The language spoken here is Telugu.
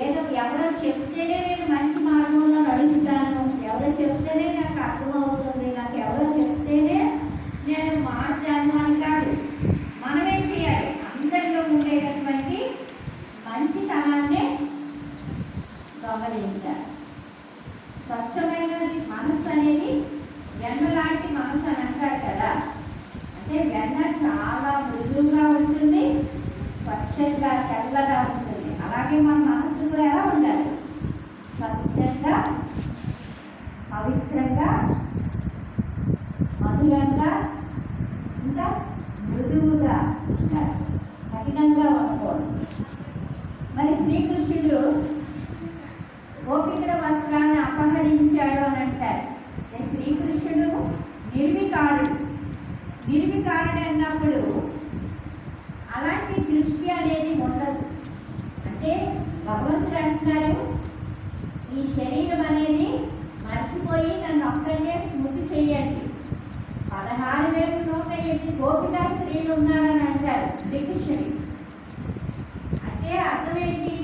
ఏదో ఎవరో చెప్తేనే నేను మంచి మార్గంలో నడుస్తాను, ఎవరో చెప్తేనే నాకు అర్థమవుతుంది, నాకు ఎవరో చెప్తేనే నేను మారుతాను అని కాదు. మనమేం చేయాలి? అందరిలో ఉండేటటువంటి మంచితనాన్ని గమనించాలి. స్వచ్ఛమైనది మనసు అనేది వెన్నలాంటి మనసు అని అంటారు కదా. అంటే వెన్న చాలా మృదువుగా ఉంటుంది, స్వచ్ఛంగా తెల్లగా ఉంటుంది. అలాగే మన మనసు కూడా ఎలా ఉండాలి? స్వచ్ఛంగా, పవిత్రంగా, మధురంగా, ఇంకా మృదువుగా ఉండాలి, కఠినంగా ఉండకూడదు. మరి శ్రీకృష్ణుడు గోపికల వస్త్రాన్ని అపహరించాడు అని అంటారు. శ్రీకృష్ణుడు నిర్వికారుడు. నిర్వికారుడు అన్నప్పుడు అలాంటి దృష్టి అనేది ఉండదు. అంటే భగవంతుడు అంటున్నారు, ఈ శరీరం అనేది మర్చిపోయి నన్ను ఒక్కడే స్మృతి చేయండి. 16,108 గోపికా స్త్రీలు ఉన్నారని అంటారు శ్రీకృష్ణుడి. అంటే అర్థం ఏంటి?